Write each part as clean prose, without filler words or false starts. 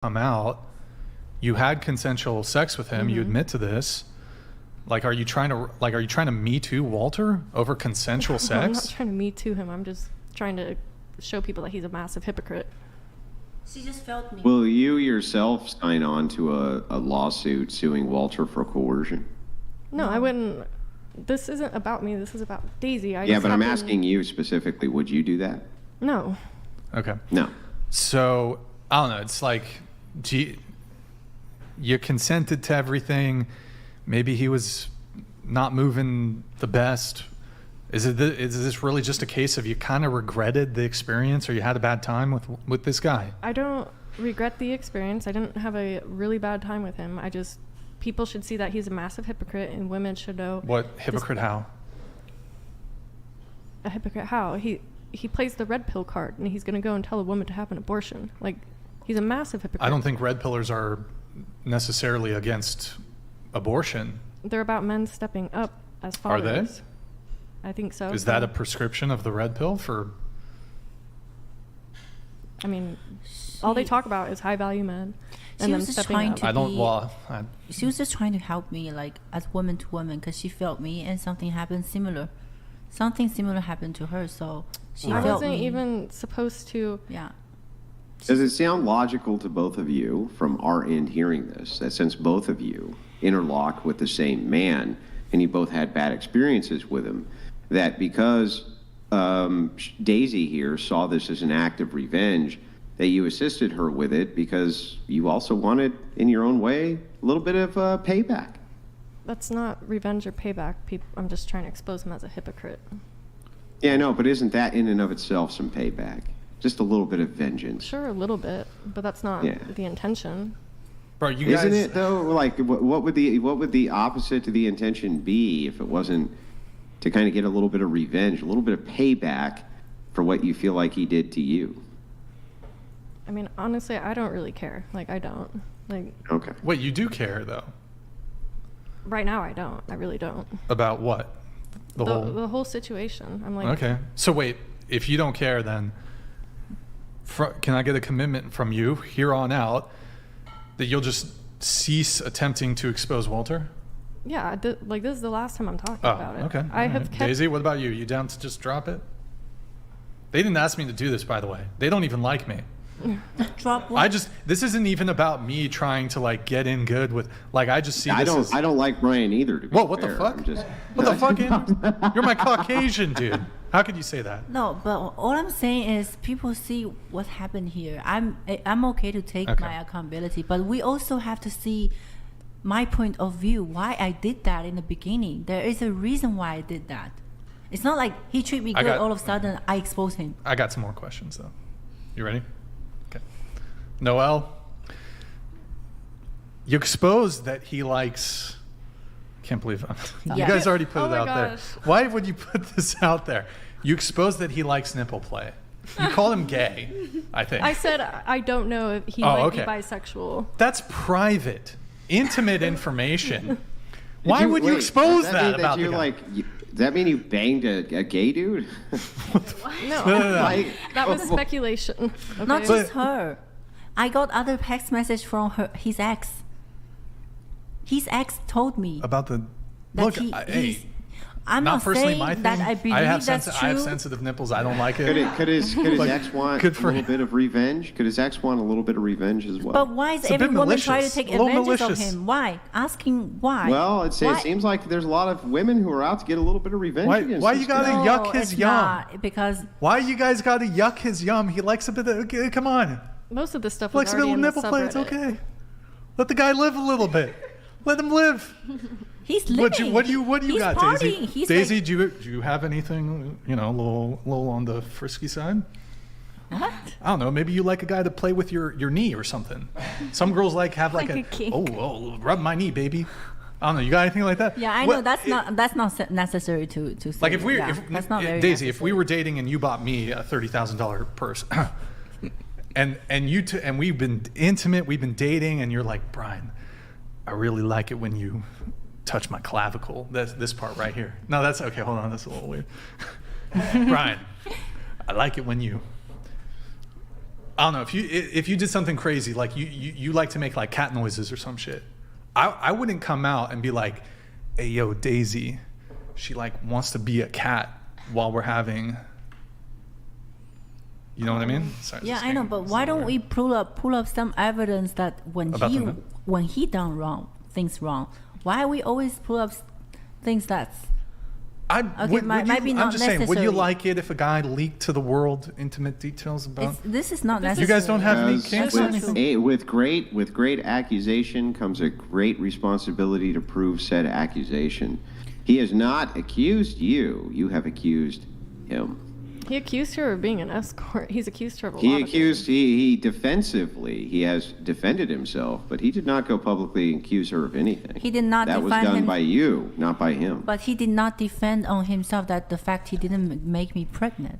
come out, you had consensual sex with him, you admit to this. Like, are you trying to Me Too Walter over consensual sex? I'm not trying to Me Too him. I'm just trying to show people that he's a massive hypocrite. She just felt me. Will you yourself sign on to a lawsuit suing Walter for coercion? No, I wouldn't. This isn't about me. This is about Daisy. But I'm asking you specifically. Would you do that? No. Okay. No. So, I don't know. It's like, you consented to everything. Maybe he was not moving the best. Is this really just a case of you kind of regretted the experience, or you had a bad time with this guy? I don't regret the experience. I didn't have a really bad time with him. People should see that he's a massive hypocrite, and women should know. What hypocrite? How? A hypocrite how? He plays the red pill card, and he's going to go and tell a woman to have an abortion. Like, he's a massive hypocrite. I don't think red pillers are necessarily against abortion. They're about men stepping up as fathers. Are they? I think so. Is that a prescription of the red pill for? I mean, all they talk about is high value men and them stepping up. I don't. Well, she was just trying to help me, like, as woman to woman, because she felt me, and something happened similar. Something similar happened to her, so she felt me. I wasn't even supposed to. Yeah. Does it sound logical to both of you from our end hearing this, that since both of you interlock with the same man and you both had bad experiences with him, that because Daisy here saw this as an act of revenge, that you assisted her with it because you also wanted, in your own way, a little bit of payback? That's not revenge or payback. I'm just trying to expose him as a hypocrite. Yeah, I know, but isn't that in and of itself some payback? Just a little bit of vengeance. Sure, a little bit, but that's not the intention. Bro, you guys... Isn't it, though? Like, what would the opposite to the intention be if it wasn't to kind of get a little bit of revenge, a little bit of payback for what you feel like he did to you? I mean, honestly, I don't really care. Like, I don't. Like. Okay. Wait, you do care, though? Right now, I don't. I really don't. About what? The whole situation. I'm like... Okay. So wait, if you don't care, then can I get a commitment from you here on out that you'll just cease attempting to expose Walter? Yeah, like, this is the last time I'm talking about it. Okay. I have kept... Daisy, what about you? You down to just drop it? They didn't ask me to do this, by the way. They don't even like me. Drop what? This isn't even about me trying to, like, get in good with, like, I just see I don't like Brian either, to be Whoa, what fair. the fuck? What the fuck? You're my Caucasian dude. How could you say that? No, but all I'm saying is people see what happened here. I'm okay to take my accountability, but we also have to see my point of view, why I did that in the beginning. There is a reason why I did that. It's not like he treated me good, all of a sudden I expose him. I got some more questions, though. You ready? Okay. Noelle, you exposed that he likes... Can't believe you guys already put it out there. Why would you put this out there? You exposed that he likes nipple play. You called him gay, I think. I said I don't know if he might be bisexual. That's private, intimate information. Why would you expose that about the guy? Does that mean you banged a gay dude? No. That was speculation. Okay? Not just her. I got other text message from his ex. His ex told me about the that I'm not personally saying my thing. that I believe that's true. I have sensitive nipples. I don't like it. Could his ex want a little bit of revenge? Could his ex want a little bit of revenge as well? But why is every woman trying to take advantage of him? Why? Asking why. Well, it seems like there's a lot of women who are out to get a little bit of revenge against why this you gotta guy. yuck his yum? Because why you guys gotta yuck his yum? He likes a bit of... Come on. Most of this stuff likes is a bit already of in the nipple play. It's subreddit. okay. Let the guy live a little bit. Let him live. He's living. What do you He's got, partying. Daisy? Daisy, do you have anything, a little on the frisky side? What? I don't know. Maybe you like a guy to play with your knee or something. Some girls have like a kink. Rub my knee, baby. I don't know. You got anything like that? Yeah, I know that's not necessary to say. Like if that's not very Daisy, necessary. if we were dating and you bought me a $30,000 purse, and we've been intimate, we've been dating, and you're like, Brian, I really like it when you touch my clavicle. That's this part right here. No, that's okay. Hold on, that's a little weird. Brian, I like it when you. I don't know, if you did something crazy, like you like to make like cat noises or some shit, I wouldn't come out and be like, hey yo, Daisy, she like wants to be a cat while we're having, you know what I mean? Sorry, Yeah, I know, but why don't we pull up some evidence that when he done things wrong, why we always pull up things that's might be not I'm just saying, would you necessary. like it if a guy leaked to the world intimate details about? This is not necessary. You guys don't have any Because kinks or anything? with great accusation comes a great responsibility to prove said accusation. He has not accused you. You have accused him. He accused her of being an escort. He's accused her of a lot of things. He defensively, he has defended himself, but he did not go publicly and accuse her of anything. He did not That was defend done him. by you, not by him. But he did not defend on himself that the fact he didn't make me pregnant.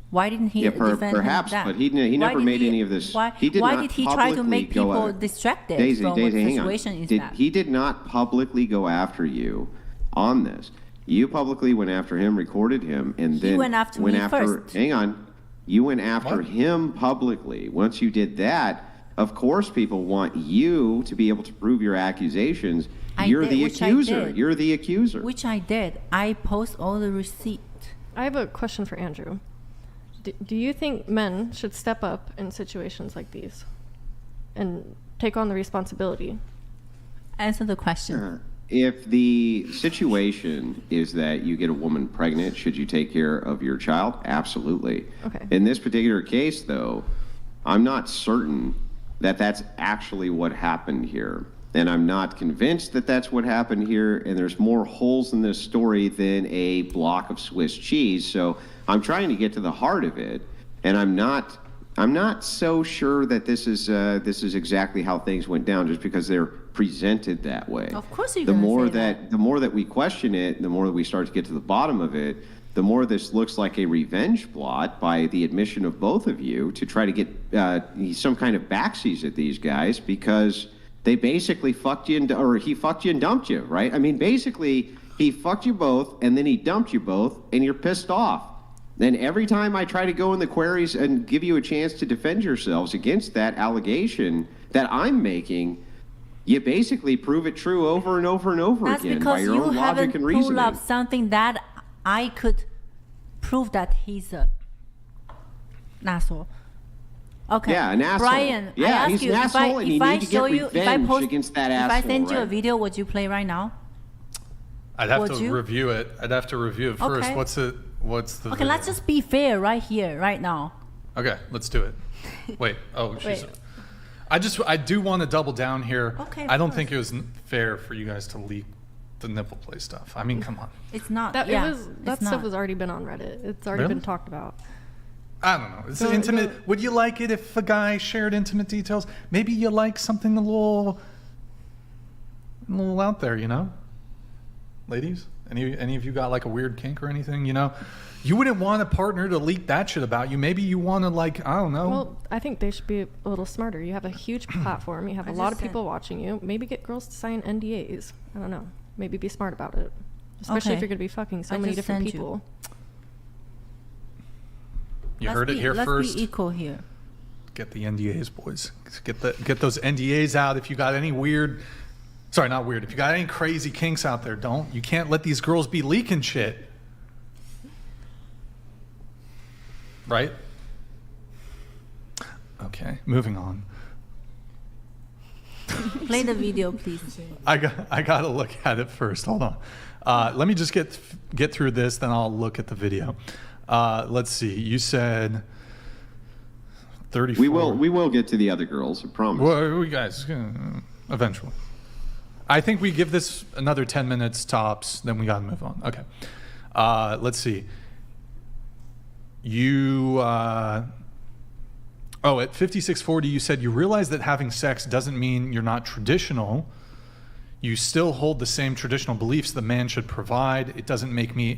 Why didn't he defend perhaps, that? but he never made any of this. Why He did why not did he try to publicly make go people out- distracted Daisy, from what the hang on. situation is that? He did not publicly go after you on this. You publicly went after him, recorded him, and then went after me first. Hang on. You went after him publicly. Once you did that, of course people want you to be able to prove your accusations. You're the accuser. You're the accuser. Which I did. I post all the receipt. I have a question for Andrew. Do you think men should step up in situations like these and take on the responsibility? Answer the question. If the situation is that you get a woman pregnant, should you take care of your child? Absolutely. Okay. In this particular case, though, I'm not certain that that's actually what happened here. And I'm not convinced that that's what happened here. And there's more holes in this story than a block of Swiss cheese. So I'm trying to get to the heart of it. And I'm not so sure that this is exactly how things went down just because they're presented that way. Of course you're the gonna more say that. The more that we question it, the more that we start to get to the bottom of it, the more this looks like a revenge plot by the admission of both of you to try to get some kind of backsies at these guys because they basically fucked you or he fucked you and dumped you, right? I mean, basically he fucked you both and then he dumped you both and you're pissed off. And every time I try to go in the queries and give you a chance to defend yourselves against that allegation that I'm making, you basically prove it true over and over and over That's again by because your you own logic haven't and pulled reasoning. up something that I could prove that he's an asshole. Okay. Yeah, an asshole. Brian, Yeah, I ask he's you, an asshole and you if I need to show get you, if I revenge post, against that if I asshole, send you a right? video, would you play right now? I'd have Would to you? review it. I'd have to review it first. Okay. What's the Okay, video? let's just be fair right here, right now. Okay, let's do it. Wait. Oh, she's. Wait. I do want to double down here. Okay, I don't of think it was fair for you guys to leak the nipple play stuff. I mean, come on. It's not. That it's stuff not. has already been on Reddit. It's already Really? been talked about. I don't know. It's Go- intimate. go- Would you like it if a guy shared intimate details? Maybe you like something a little out there, you know? Ladies, any of you got like a weird kink or anything, you know? You wouldn't want a partner to leak that shit about you. Maybe you want to like, I don't know. Well, I think they should be a little smarter. You have a huge platform. You have a I lot just of people watching you. Maybe get girls to sign NDAs. I don't know. Maybe be smart about it. Especially if Okay. you're going to be fucking so I many just different sent you. people. You heard it here let's first. be equal here. Get the NDAs, boys. Get those NDAs out. If you got any weird, sorry, not weird. If you got any crazy kinks out there, don't. You can't let these girls be leaking shit. Right? Okay, moving on. Play the video, please. I got to look at it first. Hold on. Let me just get through this, then I'll look at the video. Let's see. You said 34. We will get to the other girls, I promise. Well, we guys, eventually. I think we give this another 10 minutes tops, then we got to move on. Okay. Let's see. You, at 5640, you said you realize that having sex doesn't mean you're not traditional. You still hold the same traditional beliefs the man should provide. It doesn't make me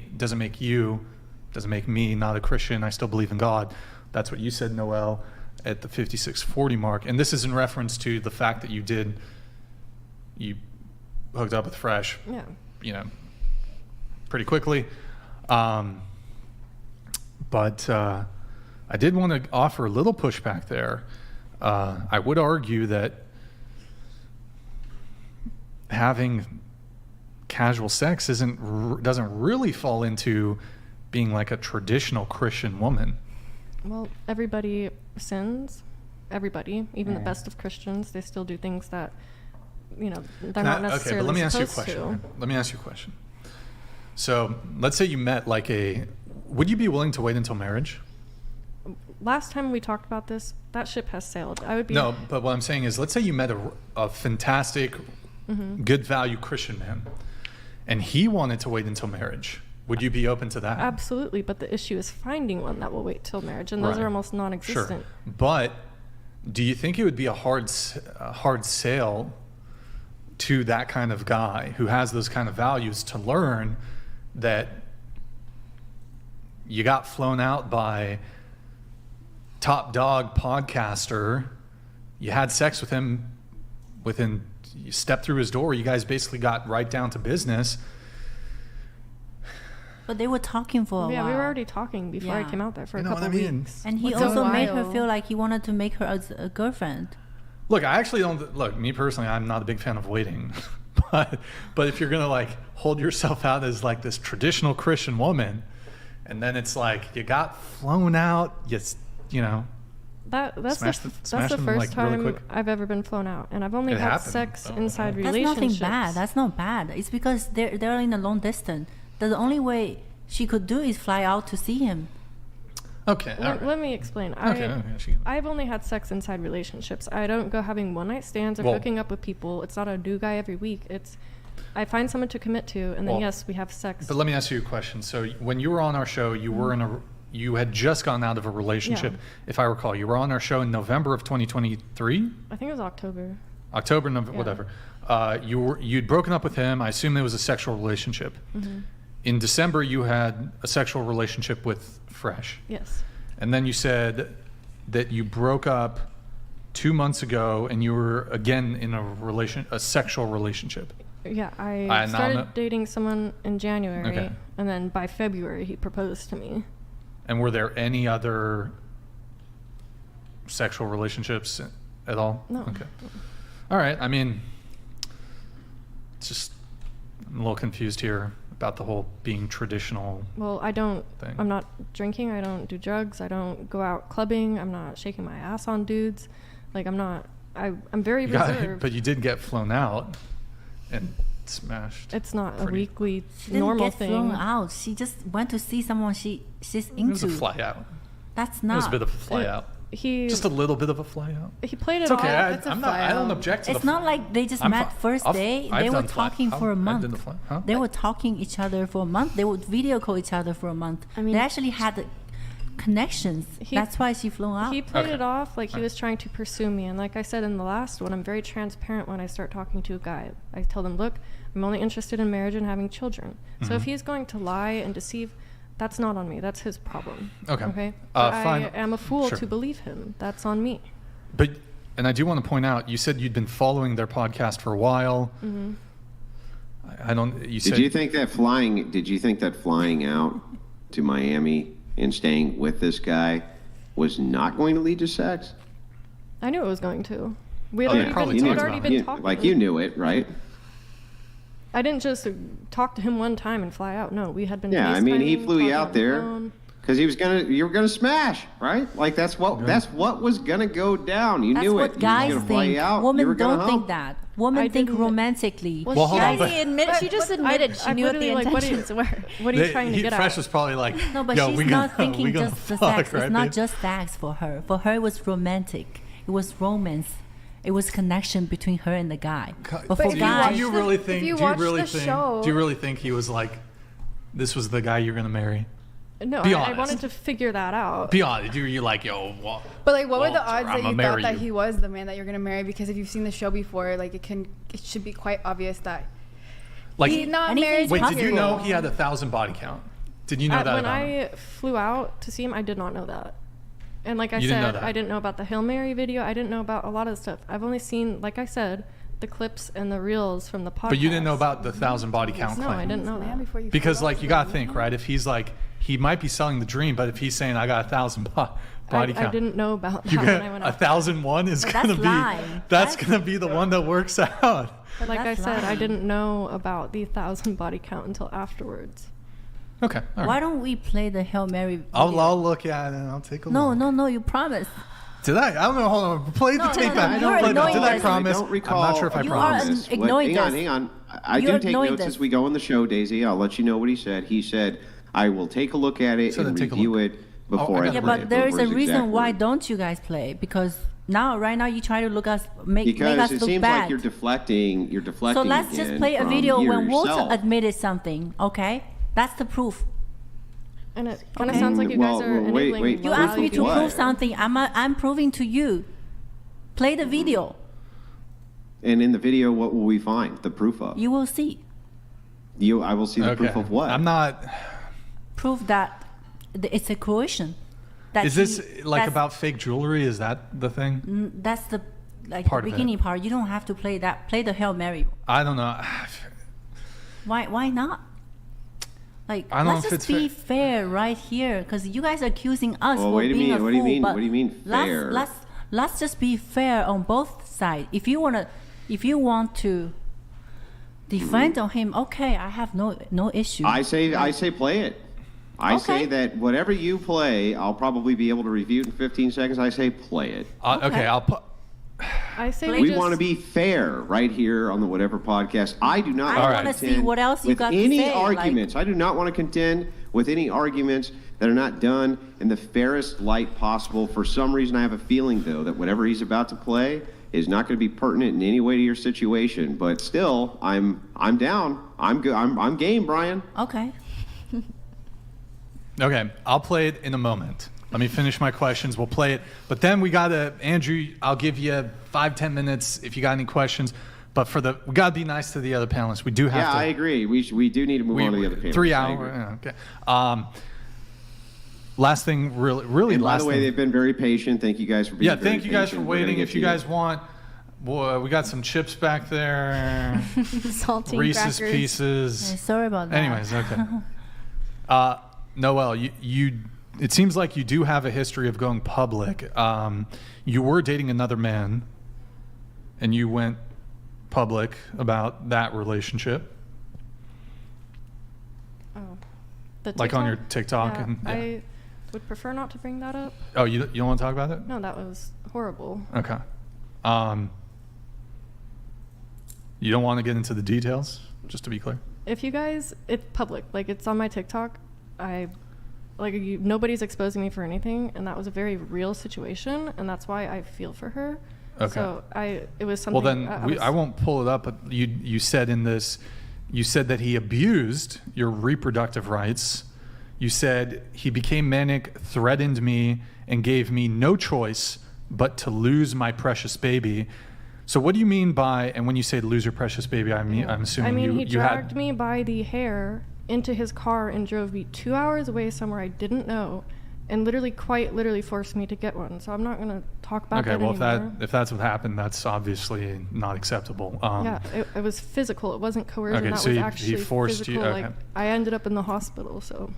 not a Christian. I still believe in God. That's what you said, Noel, at the 5640 mark. And this is in reference to the fact that you hooked up with Fresh, Yeah. pretty quickly. But I I did want to offer a little pushback there. I would argue that having casual sex doesn't really fall into being like a traditional Christian woman. Well, everybody sins. Everybody, even the best of Christians, they still do things that, they're not necessarily okay, but let me ask you a supposed question. to. Let me ask you a question. So let's say you met would you be willing to wait until marriage? Last time we talked about this, that ship has sailed. I would be. No, but what I'm saying is, let's say you met a fantastic, good value Christian man, and he wanted to wait until marriage. Would you be open to that? Absolutely, but the issue is finding one that will wait till marriage, and those are almost non-existent. Sure. But do you think it would be a hard sale to that kind of guy who has those kind of values to learn that you got flown out by top dog podcaster, you had sex with him you stepped through his door, you guys basically got right down to business? But they were talking for a while. Yeah, we were already talking before I came out there for a couple of weeks. And he also made her feel like he wanted to make her as a girlfriend. Look, I actually don't. Look, me personally, I'm not a big fan of waiting. but if you're going to hold yourself out as this traditional Christian woman, and then it's you got flown out, that's the first time really I've ever been flown out, and I've only had sex inside relationships. That's nothing bad. That's not bad. It's because they're in a long distance. The only way she could do is fly out to see him. Okay. Let me explain. I've only had sex inside relationships. I don't go having one night stands or hooking up with people. It's not a new guy every week. I find someone to commit to, and then yes, we have sex. But let me ask you a question. So when you were on our show, you had just gotten out of a relationship, if I recall. You were on our show in November of 2023. I think it was October. Whatever. You'd broken up with him. I assume it was a sexual relationship. Mm-hmm. In December, you had a sexual relationship with Fresh. Yes. And then you said that you broke up 2 months ago, and you were again in a sexual relationship. Yeah, I started dating someone in January, and then by February he proposed to me. And were there any other sexual relationships at all? No. Okay. All right. I mean, it's just I'm a little confused here about the whole being traditional. Well, thing. I'm not drinking. I don't do drugs. I don't go out clubbing. I'm not shaking my ass on dudes. I'm very reserved. But you did get flown out and smashed. It's not a weekly normal thing. She didn't get flown out. She just went to see someone she's into. It was a fly out. That's not. It was a bit of a fly out. Just a little bit of a fly out. He played it it's okay. off. I don't object to It's not like they just met first day. They were talking for a month. They were talking each other for a month. They would video call each other for a month. They actually had connections. That's why she flew out. He played it off like he was trying to pursue me. And like I said in the last one, I'm very transparent when I start talking to a guy. I tell them, look, I'm only interested in marriage and having children. Mm-hmm. So if he's going to lie and deceive, that's not on me. That's his problem. Okay. Fine. I am a fool to believe him. That's on me. And I do want to point out, you said you'd been following their podcast for a while. Mm-hmm. Did you think that flying out to Miami and staying with this guy was not going to lead to sex? I knew it was going to. We had already been talking. Like you knew it, right? I didn't just talk to him one time and fly out. No, we had been. Yeah, I mean, he flew you out there because you were gonna smash, right? Like that's what was gonna go down. You knew it. That's what guys think. Women don't think that. Women think romantically. Well, hold on. She just admitted she knew what the intentions were. What are you trying to get at? Fresh was probably like, no, but she's not thinking just the sex. It's not just sex for her. For her, it was romantic. It was romance. It was connection between her and the guy. But for guys, do you really think he was like, this was the guy you're gonna marry? No, I wanted to figure that out. Be honest. You're like, yo, what? But what were the odds that you thought that he was the man that you're gonna marry? Because if you've seen the show before, it should be quite obvious that he's not married. Wait, did you know he had 1,000 body count? Did you know that? When I flew out to see him, I did not know that. And like I said, I didn't know about the Hail Mary video. I didn't know about a lot of stuff. I've only seen, like I said, the clips and the reels from the podcast. But you didn't know about the 1,000 body count claim. No, I didn't know that. Because you got to think, right? If he's like, he might be selling the dream, but if he's saying I got 1,000 body count. I didn't know about that You when get I went 1,00001 is But going to that's be lying. that's going to be the one that works out. But like I That's said, I lying. didn't know about the 1,000 body count until afterwards. Okay. All Why right. don't we play the Hail Mary video? I'll look at it and I'll take a look. No, you promised. Did I? I don't know. Hold on. Play the tape back. You're Did I annoying promise? I don't recall. I'm not sure if I You promised. are this. ignoring this. Hang on. I You're do take ignoring notes this. as we go on the show, Daisy. I'll let you know what he said. He said, I will take a look at it So then and take a review look. it before I I got Yeah, it. play but it. there Those is were a his reason exact why words. don't you guys play? Because right now you try to make us Because it look seems bad. like you're deflecting. You're deflecting. So let's just again play a from video you when Walter yourself. admitted something, okay? That's the proof. And it kind of Okay. sounds like you guys are Wait, enabling. wait. You what asked me to What? prove something. I'm proving to you. Play the video. And in the video, what will we find? The proof of? You will see. I will see the proof of what? I'm not. Prove that it's a coercion. That Is this like that's- about fake jewelry? Is that the thing? That's the Part of it. beginning part. You don't have to play that. Play the Hail Mary. I don't know. Why not? Like, I don't know let's if just it's be fair right here, because you guys are accusing us Well, for what do you being mean? a fool. What do you mean? But What do you mean fair? Let's just be fair on both sides. If you want to defend on him, okay, I have no issue. I say play it. I say Okay. that whatever you play, I'll probably be able to review it in 15 seconds. I say play it. Okay. Okay. I'll put. I say We We just, want to be fair right here on the Whatever podcast. I do not I want wanna to see contend what else you with got to any say, like- arguments. I do not want to contend with any arguments that are not done in the fairest light possible. For some reason, I have a feeling, though, that whatever he's about to play is not going to be pertinent in any way to your situation. But still, I'm down. I'm good. I'm game, Brian. Okay. Okay. I'll play it in a moment. Let me finish my questions. We'll play it. But then we got to, Andrew, I'll give you 5-10 minutes if you got any questions. But we got to be nice to the other panelists. We do have Yeah, to. I agree. We do need to move on to the other panel. 3 hours. Okay. Last thing, really And by last the way, thing. they've been very patient. Thank you guys for being Yeah, very thank you guys for patient. We're gonna waiting. get If you to guys want, boy, we got some chips back there. Saltine Reese's crackers. Pieces. Yeah, sorry about that. Anyways, okay. Noelle, you it seems like you do have a history of going public. You were dating another man, and you went public about that relationship, oh, the like on your TikTok? TikTok. Yeah, And I would prefer not to bring that up. oh, you don't want to talk about it? No, that was horrible. Okay. You don't want to get into the details, just to be clear. If you guys, it's public, like it's on my TikTok. Nobody's exposing me for anything, and that was a very real situation, and that's why I feel for her. Okay. So it was something. Well, then I won't pull it up. But you said in this, you said that he abused your reproductive rights. You said he became manic, threatened me, and gave me no choice but to lose my precious baby. So what do you mean by, and when you say lose your precious baby, I'm assuming he you dragged had. me by the hair into his car and drove me 2 hours away somewhere I didn't know, and quite literally forced me to get one. So I'm not going to talk about that Okay, well, anymore. if that's what happened, that's obviously not acceptable. Yeah, it was physical. It wasn't coercion. Okay, that so was he actually forced you- physical. okay. Like I ended up in the hospital. So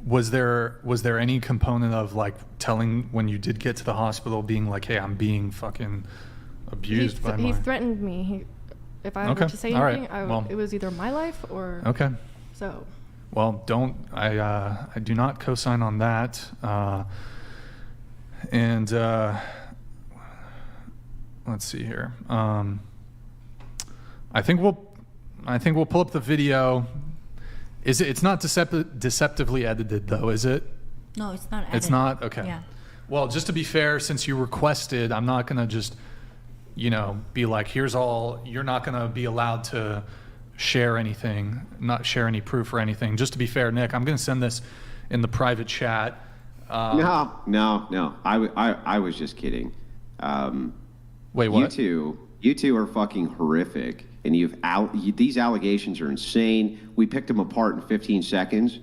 Was there any component of like telling when you did get to the hospital, being like, "Hey, I'm being fucking abused by he my." threatened me. If I Okay, were to say all right, anything, well. it was either my life or Okay. so. Well, I do not co-sign on that. Let's see here. I think we'll pull up the video. It's not deceptively edited though, is it? No, it's not. It's added. not? Okay. Yeah. Well, just to be fair, since you requested, I'm not going to just, be like, here's all, you're not going to be allowed to share anything, not share any proof or anything. Just to be fair, Nick, I'm going to send this in the private chat. No. I was just kidding. Wait, what? You two are fucking horrific, and these allegations are insane. We picked them apart in 15 seconds,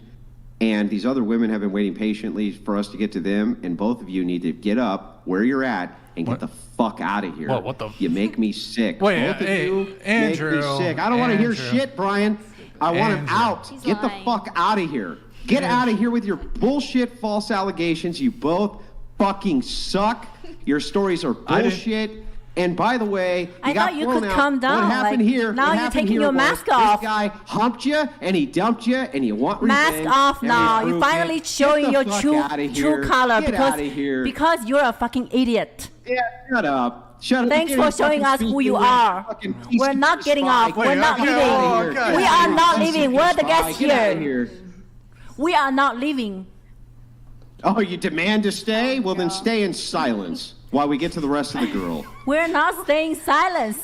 and these other women have been waiting patiently for us to get to them, and both of you need to get up where you're at and What? get the fuck out of here. What the You make me sick. Wait, both of hey, you Andrew, make me sick. I don't want to hear Andrew. shit, Brian. I want him Andrew. out. He's Get the lying. fuck out of here. Get out of here with your bullshit false allegations. You both fucking suck. Your stories are bullshit. And by the way, I thought you could calm down. What happened here? Now you're taking your mask off. This guy humped you and he dumped you and you want revenge. Mask off now. You're finally showing your true color because you're a fucking idiot. Yeah, shut up. Shut up. Thanks for showing us who you are. We're not getting off. We're not leaving. We are not leaving. We're the guests here. We are not leaving. Oh, you demand to stay? Well, then stay in silence while we get to the rest of the girl. We're not staying silent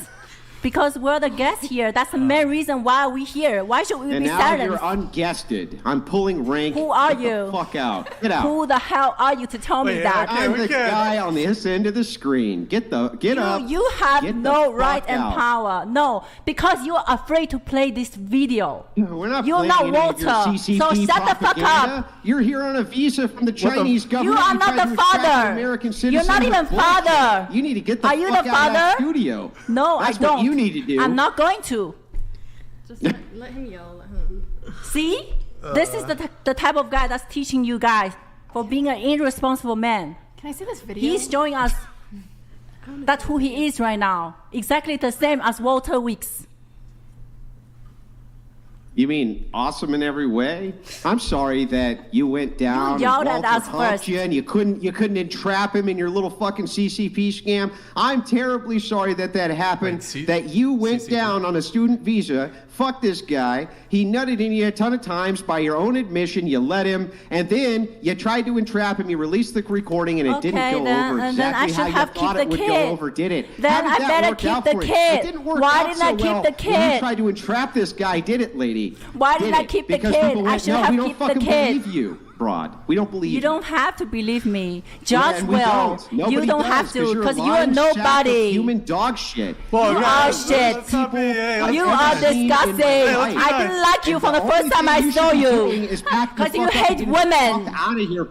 because we're the guests here. That's the main reason why we're here. Why should we be silent? And now you're unguested. I'm pulling rank. Who are Get you? The fuck out. Get out. Who the hell are you to tell me that? I'm the guy on this end of the screen. Get up. You have no right and power. No, because you're afraid to play this video. We're not You're playing not any of your Walter. CCP So shut the fuck propaganda. up. You're here on a visa from the Chinese government. You are not tried the to extract father. an American You're not citizen even with bullshit. father. You need to get the Are you fuck the out of that father? studio. No, That's I don't. what you need to do. I'm not going to. Just let him yell. Let him. See? This is the type of guy that's teaching you guys for being an irresponsible man. Can I see this video? He's showing us that's who he is right now. Exactly the same as Walter Weeks. You mean awesome in every way? I'm sorry that you went down. You yelled and at Walter us humped first. you and you couldn't entrap him in your little fucking CCP scam. I'm terribly sorry that happened. That you went CCP. down on a student visa. Fuck this guy. He nutted in you a ton of times by your own admission. You let him, and then you tried to entrap him. You released the recording, and it didn't go over and then I exactly should how you have thought kept it the would kid. go over. Did it? Then How I did that better work keep out the for you? kid. It didn't work Why out didn't so I keep well the when kid? you tried to entrap this guy, did it, lady? Why did I it? keep the Because kid? people I went, should no, have we don't kept the fucking kid. believe you, broad. We don't believe you. You don't have to believe me. Judge and we will. don't. Nobody You don't does, have to you're a because you are lying sack of nobody. human dog shit. Well, You guys, are shit. let's not be- hey, You let's are not be- disgusting. let's be I nice. didn't like you from the first time I saw you. Because you hate women.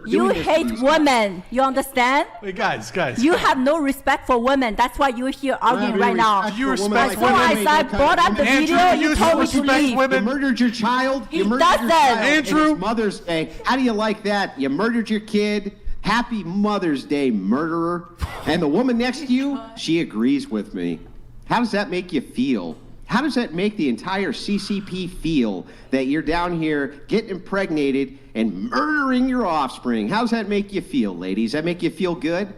You hate women. You understand? Wait, guys. You have no respect for women. That's why you're here arguing right now. You respect So I brought up the Andrew, video. you You told me to respect leave. women. You murdered your child. He You murdered your doesn't. child. Andrew. And it's Mother's Day. How do you like that? You murdered your kid. Happy Mother's Day, murderer. And the woman next to you, she agrees with me. How does that make you feel? How does that make the entire CCP feel that you're down here getting impregnated and murdering your offspring? How does that make you feel, ladies? That make you feel good?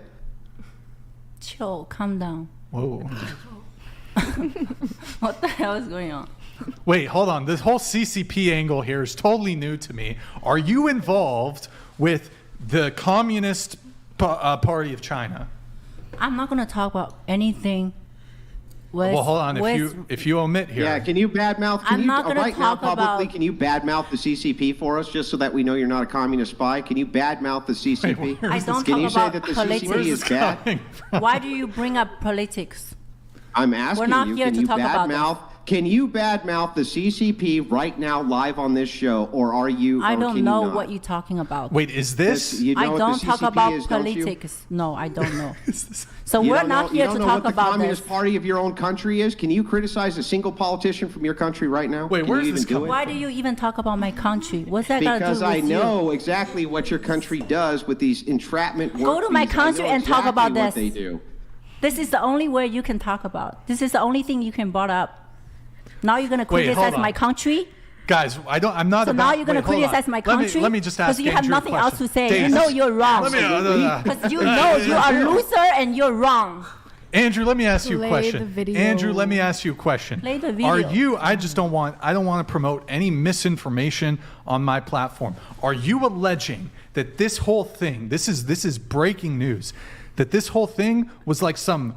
Chill, calm down. Whoa. What the hell is going on? Wait, hold on. This whole CCP angle here is totally new to me. Are you involved with the Communist Party of China? I'm not going to talk about anything. Well, hold on. If you omit here, Yeah, can you badmouth? I'm not gonna right now talk publicly? about- Can you badmouth the CCP for us, just so that we know you're not a communist spy? Can you badmouth the CCP? Where I is don't this Can you talk say about that the politics. CCP Where's is this bad? coming from? Why do you bring up politics? I'm asking We're not you. here Can to you talk about badmouth? Can you badmouth the CCP right now, live on this show, or are you? I or don't can know you not? what you're talking about. Wait, is this? You know I what don't the talk CCP about is, don't you? politics. No, I don't know. Is this- So You we're don't not know- here you to don't know talk what the about Communist this. Party of your own country is? Can you criticize a single politician from your country right now? Wait, Can where's you this even do coming it? Why do you even talk about my country? What's that got to do Because with I you? know exactly what your country does with these entrapment work Go to my fees. I country know and talk exactly about what this. they do. This is the only way you can talk about. This is the only thing you can brought up. Now you're going to Wait, hold criticize on. my country? Guys, I'm not So about. now you're going to wait, hold on. criticize my country? Let me just ask Because you have Andrew a nothing else question. to say. Daisy. You know you're wrong. Let me, Because you know you are a loser and you're wrong. Andrew, let me ask you a Play question. the video. Andrew, let me ask you a question. Play the video. Are you? I don't want to promote any misinformation on my platform. Are you alleging that this whole thing? This is breaking news. That this whole thing was like some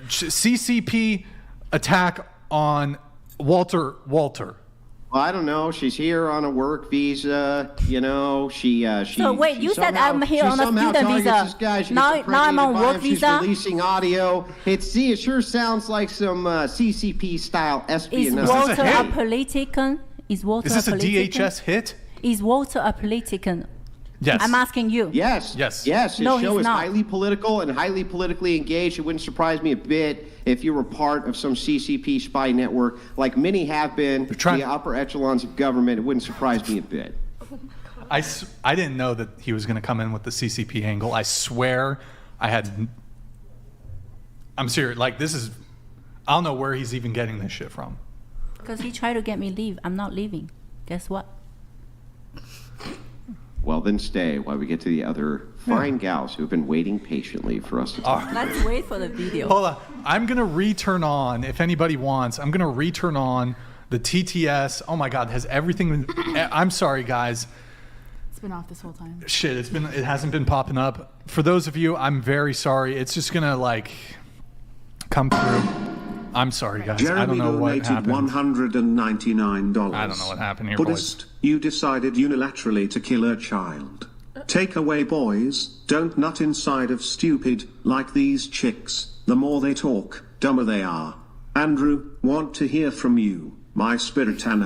CCP attack on Walter. Well, I don't know. She's here on a work visa. You know, she. So wait, she you said somehow- I'm here she on a somehow student targets visa. this guy. She Now- gets now I'm on impregnated by work him. visa? She's releasing audio. It sure sounds like some CCP style Is espionage. Walter hit? a politician? Is Walter Is this a a politician? DHS hit? Is Walter a politician? Yes. I'm asking you. Yes. Yes. Yes. His No, show he's is not. highly political and highly politically engaged. It wouldn't surprise me a bit if you were part of some CCP spy network, like many have been, the upper echelons of government. It wouldn't surprise me a bit. I didn't know that he was going to come in with the CCP angle. I swear I'm serious. Like, this is, I don't know where he's even getting this shit from. Because he tried to get me leave. I'm not leaving. Guess what? Well, then stay while we get to the other fine gals who have been waiting patiently for us to talk. Let's wait for the video. Hold on. I'm going to return on, if anybody wants, I'm going to return on the TTS. Oh my God, has everything been, I'm sorry, guys. It's been off this whole time. Shit, it hasn't been popping up. For those of you, I'm very sorry. It's just going to, like, come through. I'm sorry, guys. Jeremy I don't know what happened. $199. I don't know what happened here, Buddhist, you decided unilaterally to kill a child. Take away boys, don't nut inside of stupid, like these chicks. The more they talk, dumber they are. Andrew, want to hear from you, my spirit animal.